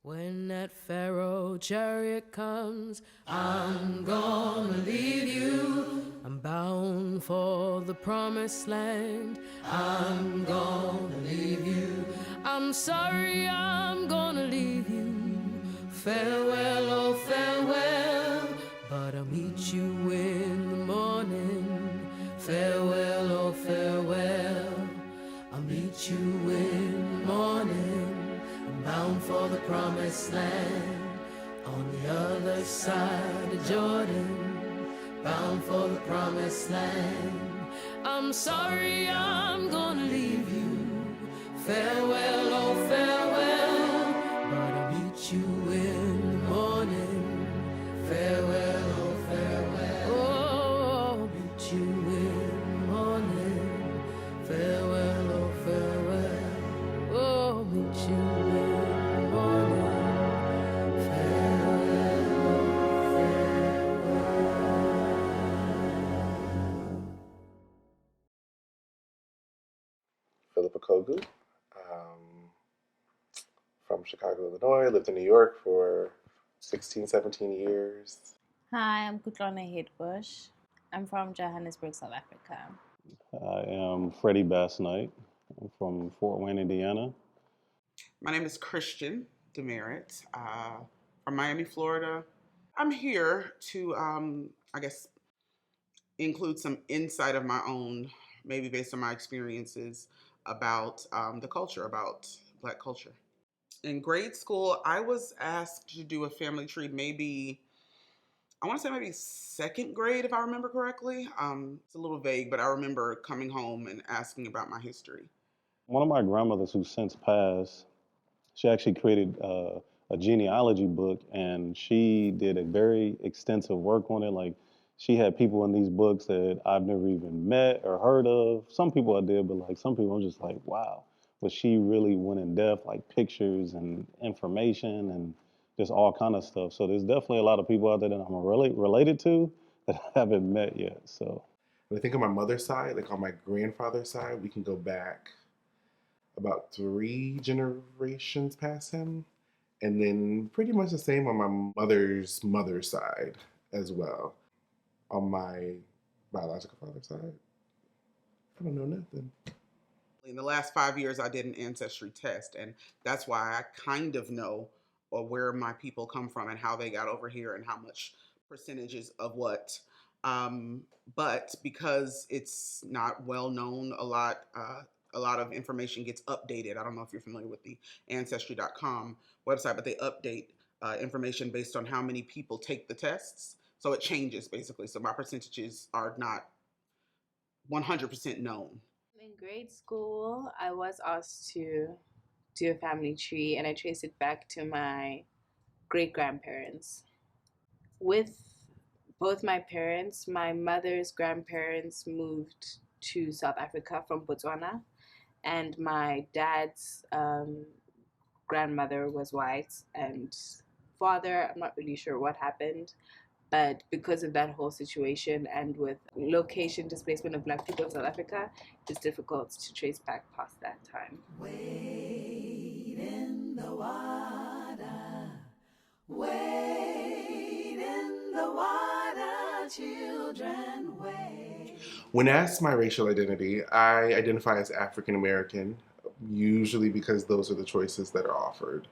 When that Pharaoh chariot comes, I'm gonna leave you. I'm bound for the promised land. I'm gonna leave you. I'm sorry, I'm gonna leave you. Farewell, oh farewell. But I'll meet you in the morning. Farewell, oh farewell. I'll meet you in the morning. Bound for the promised land, on the other side of Jordan, bound for the promised land. I'm sorry, I'm gonna leave you. Farewell, oh farewell, but I'll meet you in the morning. Farewell, oh farewell, oh, I'll meet you in the morning. Farewell, oh farewell, oh, I'll meet you. Akou, from Chicago, Illinois. Lived in New York for 16, 17 years. Hi, I'm Kutloano Headbush. I'm from Johannesburg, South Africa. I am Freddie Basnight. I'm from Fort Wayne, Indiana. My name is Christian Demeritt from Miami, Florida. I'm here to, I guess, include some insight of my own, maybe based on my experiences about the culture, about Black culture. In grade school, I was asked to do a family tree maybe, I want to say maybe second grade, if I remember correctly. It's a little vague, but I remember coming home and asking about my history. One of my grandmothers who's since passed, she actually created a genealogy book, and she did a very extensive work on it. Like, she had people in these books that I've never even met or heard of. Some people I did, but like some people I'm just like, wow. But she really went in depth, like pictures and information and just all kind of stuff. So there's definitely a lot of people out there that I'm related to that I haven't met yet. So And I think on my mother's side, like on my grandfather's side, we can go back about 3 generations past him. And then pretty much the same on my mother's side as well. On my biological father's side, I don't know nothing. In the last 5 years, I did an ancestry test, and that's why I kind of know where my people come from and how they got over here and how much percentages of what. But because it's not well known, a lot of information gets updated. I don't know if you're familiar with the ancestry.com website, but they update information based on how many people take the tests. So it changes basically. So my percentages are not 100% known. In grade school, I was asked to do a family tree, and I traced it back to my great grandparents. With both my parents, my mother's grandparents moved to South Africa from Botswana, and my dad's grandmother was white, and father, I'm not really sure what happened, but because of that whole situation and with location displacement of Black people in South Africa, it's difficult to trace back past that time. Wade in the water, wade in the water, children, wade. When asked my racial identity, I identify as African American, usually because those are the choices that are offered.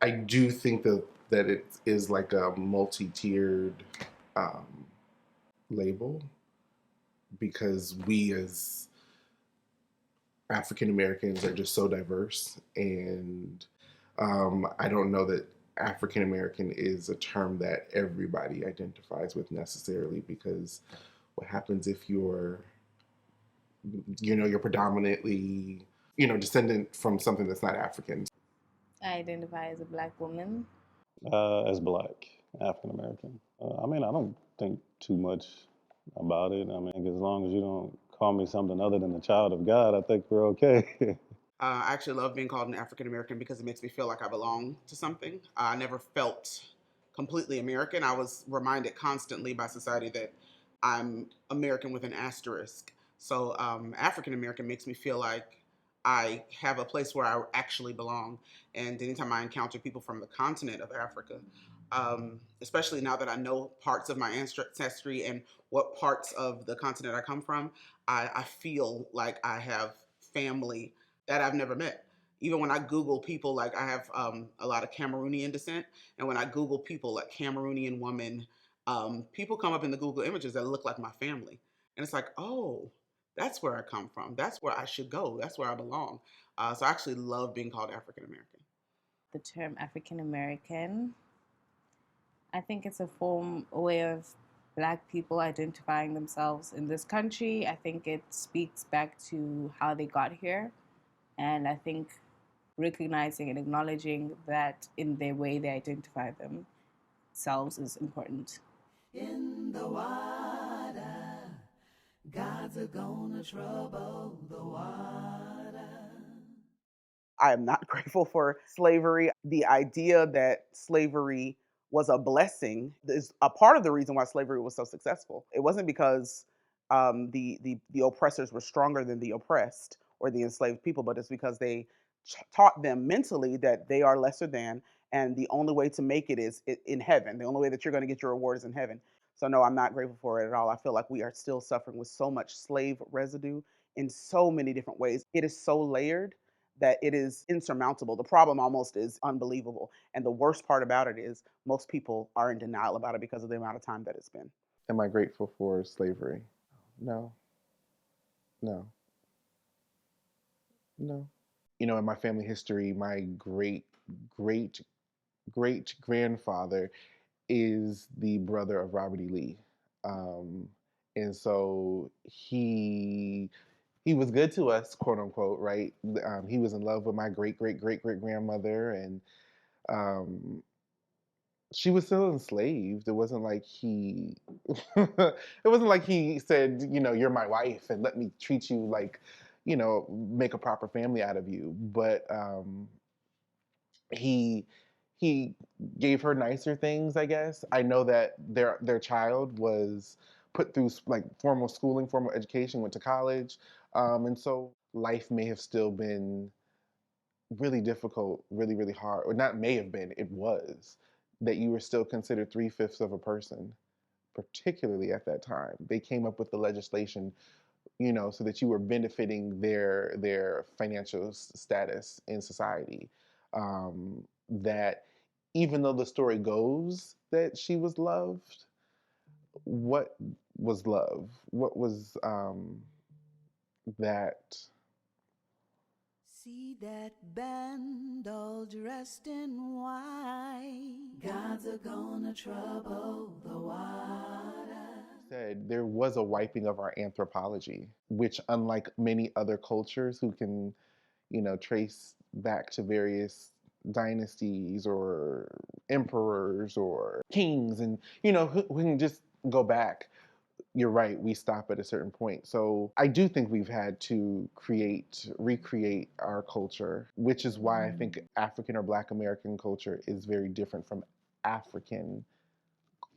I do think that it is like a multi-tiered label, because we as African Americans are just so diverse, and I don't know that African American is a term that everybody identifies with necessarily, because what happens if you're predominantly, descendant from something that's not African? I identify as a Black woman. as Black, African American. I mean, I don't think too much about it. I mean, as long as you don't call me something other than a child of God, I think we're okay. I actually love being called an African American because it makes me feel like I belong to something. I never felt completely American. I was reminded constantly by society that I'm American with an asterisk. So African American makes me feel like I have a place where I actually belong. And anytime I encounter people from the continent of Africa, especially now that I know parts of my ancestry and what parts of the continent I come from, I feel like I have family that I've never met. Even when I Google people, like I have a lot of Cameroonian descent, and when I Google people like Cameroonian woman, people come up in the Google images that look like my family. And it's like, oh, that's where I come from. That's where I should go. That's where I belong. So I actually love being called African American. The term African American, I think it's a way of Black people identifying themselves in this country. I think it speaks back to how they got here. And I think recognizing and acknowledging that in their way they identify themselves is important. In the water, gods are gonna trouble the water. I am not grateful for slavery. The idea that slavery was a blessing is a part of the reason why slavery was so successful. It wasn't because the oppressors were stronger than the oppressed or the enslaved people, but it's because they taught them mentally that they are lesser than, and the only way to make it is in heaven. The only way that you're going to get your reward is in heaven. So no, I'm not grateful for it at all. I feel like we are still suffering with so much slave residue in so many different ways. It is so layered that it is insurmountable. The problem almost is unbelievable. And the worst part about it is most people are in denial about it because of the amount of time that it's been. Am I grateful for slavery? No. No. No. You know, in my family history, my great grandfather is the brother of Robert E. Lee. And so he was good to us, quote unquote, right? He was in love with my great grandmother, and she was still enslaved. It wasn't like it wasn't like he said, you know, you're my wife and let me treat you like, you know, make a proper family out of you. But he gave her nicer things, I guess. I know that their child was put through like formal schooling, formal education, went to college, and so life may have still been really difficult, really hard, or not may have been, it was, that you were still considered 3/5 of a person, particularly at that time. They came up with the legislation, you know, so that you were benefiting their financial status in society. That even though the story goes that she was loved, what was love? What was that? See that band all dressed in white. Gods are gonna trouble the water. Said there was a wiping of our anthropology, which, unlike many other cultures who can, you know, trace back to various dynasties or emperors or kings, and you know, who can just go back. You're right, we stop at a certain point. So I do think we've had to recreate our culture, which is why I think African or Black American culture is very different from African,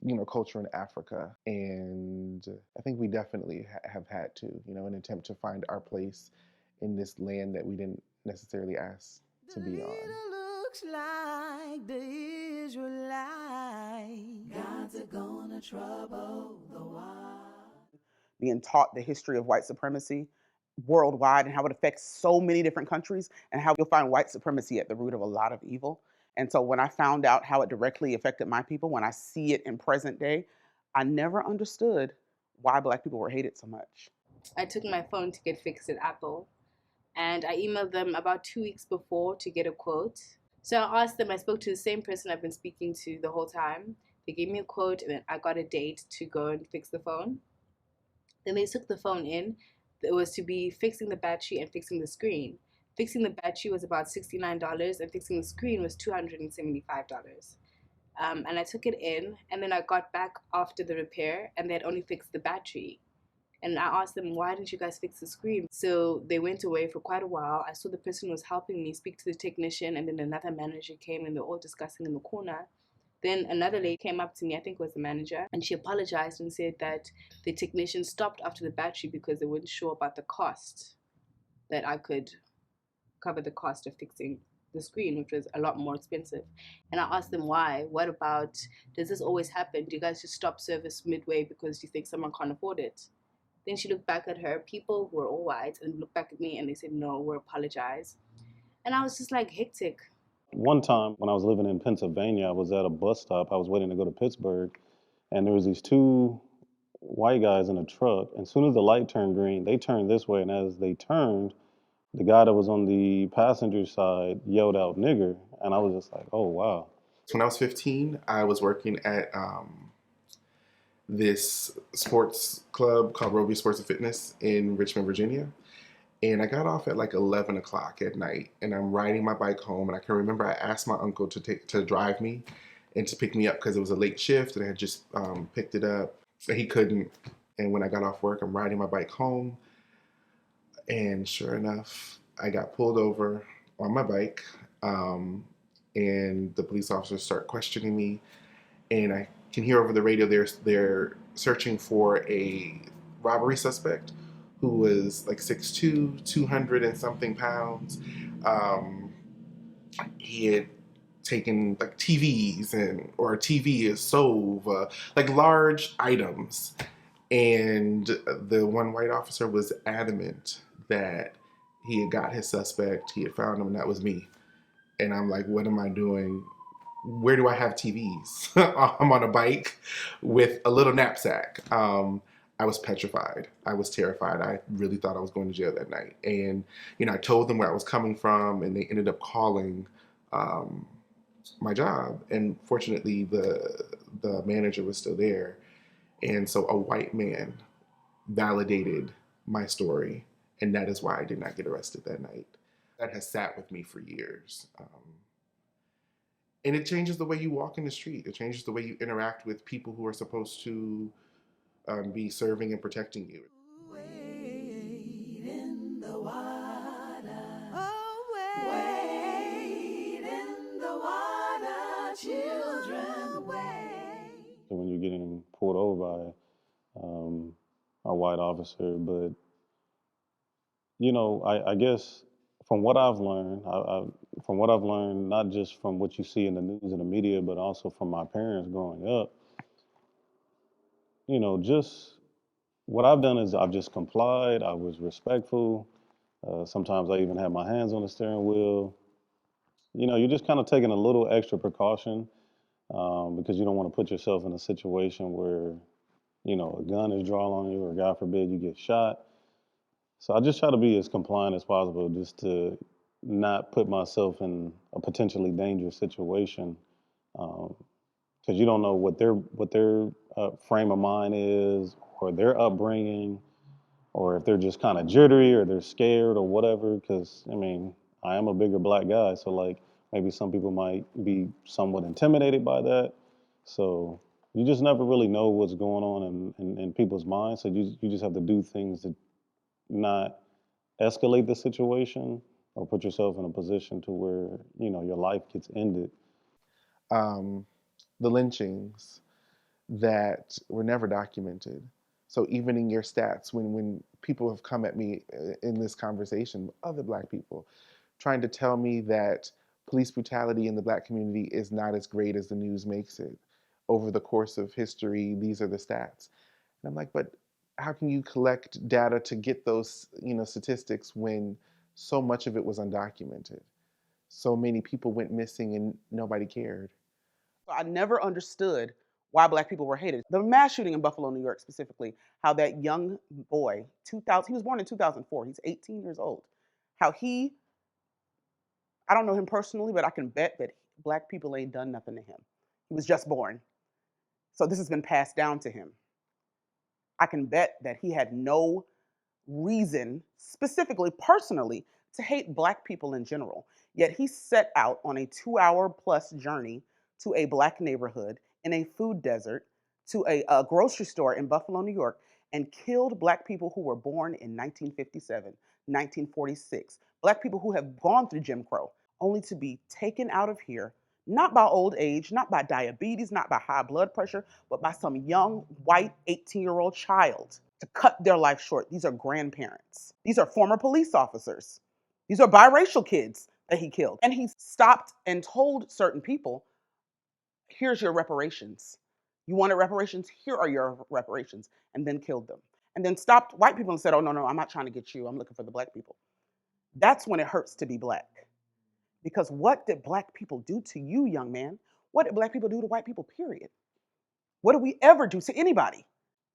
you know, culture in Africa. And I think we definitely have had to, you know, an attempt to find our place in this land that we didn't necessarily ask to be on. Looks like the Israelite. Gods are gonna trouble the water. Being taught the history of white supremacy worldwide and how it affects so many different countries, and how you'll find white supremacy at the root of a lot of evil. And so when I found out how it directly affected my people, when I see it in present day, I never understood why Black people were hated so much. I took my phone to get fixed at Apple, and I emailed them about 2 weeks before to get a quote. So I asked them, I spoke to the same person I've been speaking to the whole time. They gave me a quote, and then I got a date to go and fix the phone. Then they took the phone in. It was to be fixing the battery and fixing the screen. Fixing the battery was about $69, and fixing the screen was $275. And I took it in, and then I got back after the repair, and they had only fixed the battery. And I asked them, why didn't you guys fix the screen? So they went away for quite a while. I saw the person who was helping me speak to the technician, and then another manager came, and they're all discussing in the corner. Then another lady came up to me, I think it was the manager, and she apologized and said that the technician stopped after the battery because they weren't sure about the cost that I could cover the cost of fixing the screen, which was a lot more expensive. And I asked them why. What about, does this always happen? Do you guys just stop service midway because you think someone can't afford it? Then she looked back at her people who were all white and looked back at me and they said, no, we'll apologize. And I was just like, hectic. One time when I was living in Pennsylvania, I was at a bus stop. I was waiting to go to Pittsburgh, and there was these two white guys in a truck. And as soon as the light turned green, they turned this way, and as they turned, the guy that was on the passenger side yelled out "nigger," and I was just like, "Oh wow." When I was 15, I was working at this sports club called Roby Sports and Fitness in Richmond, Virginia. And I got off at like 11 o'clock at night, and I'm riding my bike home. And I can remember I asked my uncle to drive me and to pick me up because it was a late shift, and I had just picked it up. But he couldn't. And when I got off work, I'm riding my bike home. And sure enough, I got pulled over on my bike, and the police officers start questioning me. And I can hear over the radio they're searching for a robbery suspect who was like 6'2", 200 and something pounds. He had taken like TVs or a TV, a stove, like large items. And the one white officer was adamant that he had got his suspect, he had found him, and that was me. And I'm like, what am I doing? Where do I have TVs? I'm on a bike with a little knapsack. I was petrified. I was terrified. I really thought I was going to jail that night. And, I told them where I was coming from, and they ended up calling my job. And fortunately, the manager was still there. And so a white man validated my story, and that is why I did not get arrested that night. That has sat with me for years. And it changes the way you walk in the street. It changes the way you interact with people who are supposed to be serving and protecting you. Wade in the water. Oh, wade in the water, children, wade. So when you're getting pulled over by a white officer, but I guess from what I've learned, not just from what you see in the news and the media, but also from my parents growing up, just what I've done is I've just complied. I was respectful. Sometimes I even had my hands on the steering wheel. You're just kind of taking a little extra precaution because you don't want to put yourself in a situation where, a gun is drawn on you or God forbid you get shot. So I just try to be as compliant as possible just to not put myself in a potentially dangerous situation because you don't know what their frame of mind is or their upbringing or if they're just kind of jittery or they're scared or whatever. Because, I am a bigger black guy, so like maybe some people might be somewhat intimidated by that. So you just never really know what's going on in people's minds. So you just have to do things to not escalate the situation or put yourself in a position to where, your life gets ended. The lynchings that were never documented. So even in your stats, when people have come at me in this conversation, other Black people, trying to tell me that police brutality in the Black community is not as great as the news makes it. Over the course of history, these are the stats. And I'm like, but how can you collect data to get those, statistics when so much of it was undocumented? So many people went missing and nobody cared. I never understood why Black people were hated. The mass shooting in Buffalo, New York specifically, how that young boy, he was born in 2004, he's 18 years old, how I don't know him personally, but I can bet that Black people ain't done nothing to him. He was just born. So this has been passed down to him. I can bet that he had no reason, specifically, personally, to hate Black people in general. Yet he set out on a 2-hour-plus journey to a Black neighborhood in a food desert to a grocery store in Buffalo, New York, and killed Black people who were born in 1957, 1946. Black people who have gone through Jim Crow, only to be taken out of here, not by old age, not by diabetes, not by high blood pressure, but by some young, white, 18-year-old child to cut their life short. These are grandparents. These are former police officers. These are biracial kids that he killed. And he stopped and told certain people, here's your reparations. You wanted reparations? Here are your reparations. And then killed them. And then stopped white people and said, oh, no, I'm not trying to get you. I'm looking for the black people. That's when it hurts to be black. Because what did black people do to you, young man? What did black people do to white people, period? What do we ever do to anybody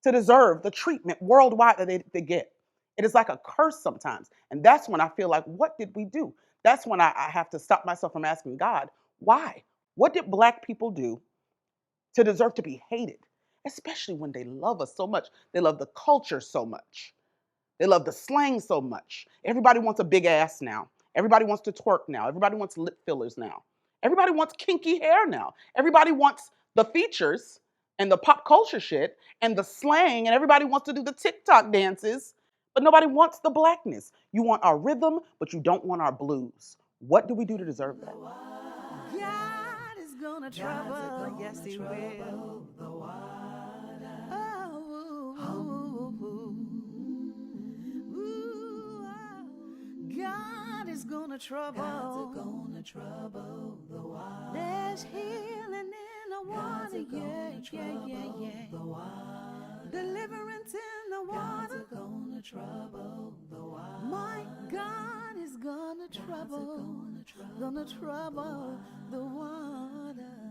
to deserve the treatment worldwide that they get? It is like a curse sometimes. And that's when I feel like, what did we do? That's when I have to stop myself from asking God, why? What did black people do to deserve to be hated? Especially when they love us so much. They love the culture so much. They love the slang so much. Everybody wants a big ass now. Everybody wants to twerk now. Everybody wants lip fillers now. Everybody wants kinky hair now. Everybody wants the features and the pop culture shit and the slang, and everybody wants to do the TikTok dances, but nobody wants the blackness. You want our rhythm, but you don't want our blues. What do we do to deserve that? God is gonna trouble, yes he will. God is gonna trouble the water. There's healing in the water, yeah. Deliverance in the water. My God is gonna trouble the water.